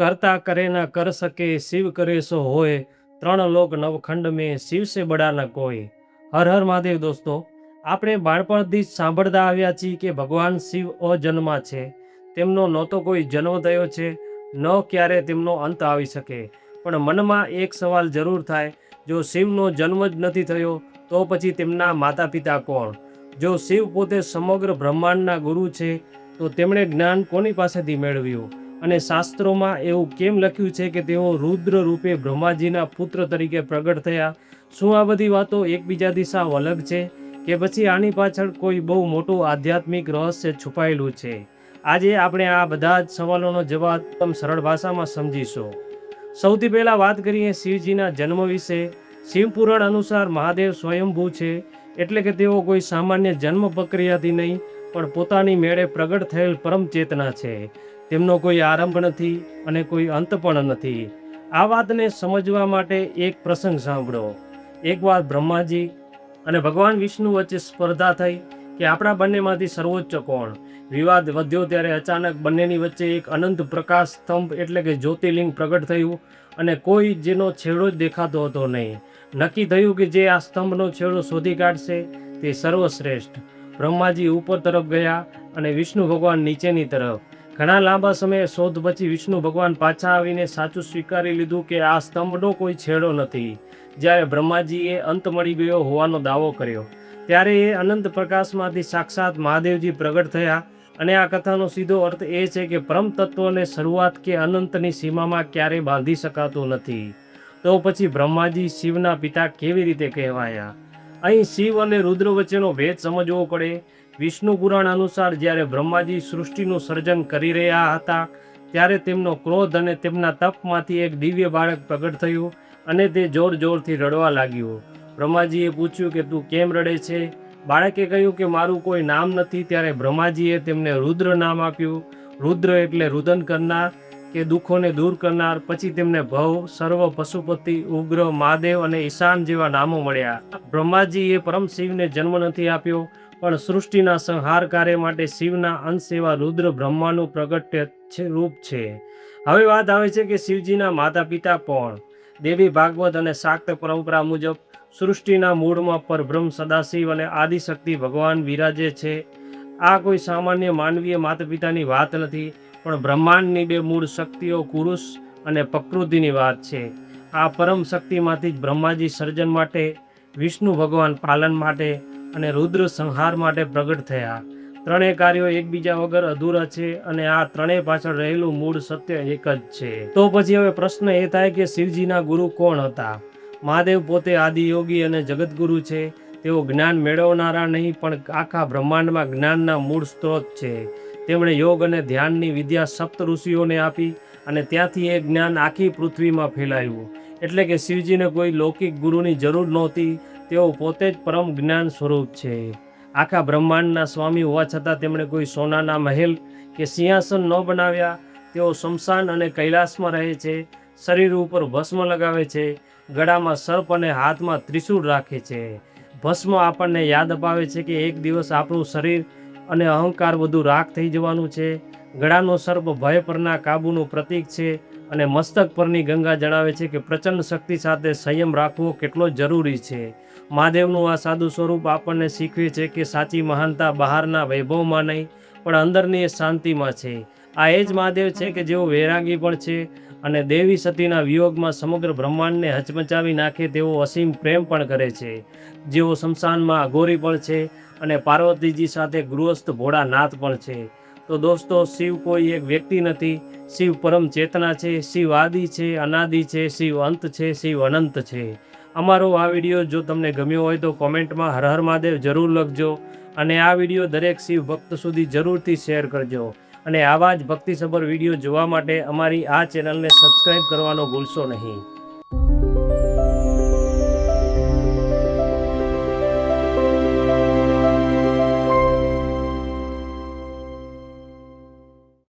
करता करे न कर सके शिव करे सो होए त्रण लोक नवखंड में शिव से बड़ा न कोई। हर हर महादेव दोस्तों, આપણે બાળપણથી જ સાંભળતા આવ્યા છીએ કે ભગવાન શિવ અજન્મા છે. તેમનો ન તો કોઈ જન્મ થયો છે, ન ક્યારે તેમનો અંત આવી શકે. પણ મનમાં એક સવાલ જરૂર થાય, જો શિવનો જન્મ જ નથી થયો તો પછી તેમના માતા પિતા કોણ? જો શિવ પોતે સમગ્ર બ્રહ્માંડના ગુરુ છે તો તેમણે જ્ઞાન કોની પાસેથી મેળવ્યું? અને શાસ્ત્રોમાં એવું કેમ લખ્યું છે કે તેઓ રુદ્ર રૂપે બ્રહ્માજીના પુત્ર તરીકે પ્રગટ થયા? શું આ બધી વાતો એકબીજાથી સાવ અલગ છે કે પછી આની પાછળ કોઈ બહુ મોટું આધ્યાત્મિક રહસ્ય છુપાયેલું છે? આજે આપણે આ બધા જ સવાલોનો જવાબ એકદમ સરળ ભાષામાં સમજીશું. સૌથી પહેલાં વાત કરીએ શિવજીના જન્મ વિશે. શિવપુરાણ અનુસાર મહાદેવ સ્વયંભૂ છે, એટલે કે તેઓ કોઈ સામાન્ય જન્મ પ્રક્રિયાથી નહીં પણ પોતાની મેળે પ્રગટ થયેલ પરમ ચેતના છે. તેમનો કોઈ આરંભ નથી અને કોઈ અંત પણ નથી. આ વાતને સમજવા માટે એક પ્રસંગ સાંભળો. એકવાર બ્રહ્માજી અને ભગવાન વિષ્ણુ વચ્ચે સ્પર્ધા થઈ કે આપણા બંનેમાંથી સર્વોચ્ચ કોણ. વિવાદ વધ્યો ત્યારે અચાનક બંનેની વચ્ચે એક અનંત પ્રકાશ સ્તંભ એટલે કે જ્યોતિર્લિંગ પ્રગટ થયું અને કોઈ જેનો છેડો જ દેખાતો હતો નહીં. નક્કી થયું કે જે આ સ્તંભનો છેડો શોધી કાઢશે તે સર્વશ્રેષ્ઠ. બ્રહ્માજી ઉપર તરફ ગયા અને વિષ્ણુ ભગવાન નીચેની તરફ. ઘણા લાંબા સમયે શોધ પછી વિષ્ણુ ભગવાન પાછા આવીને સાચું સ્વીકારી લીધું કે આ સ્તંભનો કોઈ છેડો નથી. જ્યારે બ્રહ્માજીએ અંત મળી ગયો હોવાનો દાવો કર્યો ત્યારે એ અનંત પ્રકાશમાંથી સાક્ષાત મહાદેવજી પ્રગટ થયા. અને આ કથાનો સીધો અર્થ એ છે કે પરમ તત્વને શરૂઆત કે અનંતની સીમામાં ક્યારેય બાંધી શકાતું નથી. તો પછી બ્રહ્માજી શિવના પિતા કેવી રીતે કહેવાયા? અહીં શિવ અને રુદ્ર વચ્ચેનો ભેદ સમજવો પડે. વિષ્ણુ પુરાણ અનુસાર જ્યારે બ્રહ્માજી સૃષ્ટિનું સર્જન કરી રહ્યા હતા ત્યારે તેમનો ક્રોધ અને તેમના તપમાંથી એક દિવ્ય બાળક પ્રગટ થયું અને તે જોર જોરથી રડવા લાગ્યું. બ્રહ્માજીએ પૂછ્યું કે તું કેમ રડે છે? બાળકે કહ્યું કે મારું કોઈ નામ નથી. ત્યારે બ્રહ્માજીએ તેમને રુદ્ર નામ આપ્યું. રુદ્ર એટલે રુદન કરનાર કે દુઃખોને દૂર કરનાર. પછી તેમને ભવ, સર્વ, પશુપતિ, ઉગ્ર, મહાદેવ અને ઈશાન જેવા નામો મળ્યા. બ્રહ્માજીએ પરમ શિવને જન્મ નથી આપ્યો પણ સૃષ્ટિના સંહાર કાર્ય માટે શિવના અંશ એવા રુદ્ર બ્રહ્માનું પ્રગટ રૂપ છે. હવે વાત આવે છે કે શિવજીના માતા પિતા કોણ? દેવી ભાગવત અને શાક્ત પરંપરા મુજબ સૃષ્ટિના મૂળમાં પરબ્રહ્મ સદાશિવ અને આદિશક્તિ ભગવાન બિરાજે છે. આ કોઈ સામાન્ય માનવીય માતા પિતાની વાત નથી પણ બ્રહ્માંડની બે મૂળ શક્તિઓ પુરુષ અને પ્રકૃતિની વાત છે. આ પરમ શક્તિમાંથી જ બ્રહ્માજી સર્જન માટે, વિષ્ણુ ભગવાન પાલન માટે અને રુદ્ર સંહાર માટે પ્રગટ થયા. ત્રણેય કાર્યો એકબીજા વગર અધૂરા છે અને આ ત્રણેય પાછળ રહેલું મૂળ સત્ય એક જ છે. તો પછી હવે પ્રશ્ન એ થાય કે શિવજીના ગુરુ કોણ હતા? મહાદેવ પોતે આદિયોગી અને જગતગુરુ છે. તેઓ જ્ઞાન મેળવનારા નહીં પણ આખા બ્રહ્માંડમાં જ્ઞાનના મૂળ સ્ત્રોત છે. તેમણે યોગ અને ધ્યાનની વિદ્યા સપ્ત ઋષિઓને આપી અને ત્યાંથી એ જ્ઞાન આખી પૃથ્વીમાં ફેલાયું. એટલે કે શિવજીને કોઈ લૌકિક ગુરુની જરૂર નહોતી. તેઓ પોતે જ પરમ જ્ઞાન સ્વરૂપ છે. આખા બ્રહ્માંડના સ્વામી હોવા છતાં તેમણે કોઈ સોનાના મહેલ કે સિંહાસન ન બનાવ્યા. તેઓ શમશાન અને કૈલાસમાં રહે છે. શરીર ઉપર ભસ્મ લગાવે છે, ગળામાં સર્પ અને હાથમાં ત્રિશૂળ રાખે છે. ભસ્મ આપણને યાદ અપાવે છે કે એક દિવસ આપણું શરીર અને અહંકાર બધું રાખ થઈ જવાનું છે. ગળાનો સર્પ ભય પરના કાબુનું પ્રતીક છે અને મસ્તક પરની ગંગા જણાવે છે કે પ્રચંડ શક્તિ સાથે સંયમ રાખવો કેટલો જરૂરી છે. મહાદેવનું આ સાદું સ્વરૂપ આપણને શીખવે છે કે સાચી મહાનતા બહારના વૈભવમાં નહીં પણ અંદરની શાંતિમાં છે. આ એ જ મહાદેવ છે કે જેઓ વૈરાગી પણ છે અને દેવી સતીના વિયોગમાં સમગ્ર બ્રહ્માંડને હચમચાવી નાખે તેવો અસીમ પ્રેમ પણ કરે છે. જેઓ શમશાનમાં અઘોરી પણ છે અને પાર્વતીજી સાથે ગૃહસ્થ ભોળાનાથ પણ છે. તો દોસ્તો, શિવ કોઈ એક વ્યક્તિ નથી. શિવ પરમ ચેતના છે. શિવ આદિ છે, અનાદિ છે, શિવ અંત છે, શિવ અનંત છે. અમારો આ વિડીયો જો તમને ગમ્યો હોય તો કોમેન્ટમાં હર હર મહાદેવ જરૂર લખજો અને આ વિડીયો દરેક શિવ ભક્ત સુધી જરૂરથી શેર કરજો. અને આવા જ ભક્તિસભર વિડીયો જોવા માટે અમારી આ ચેનલને સબસ્ક્રાઈબ કરવાનો ભૂલશો નહીં.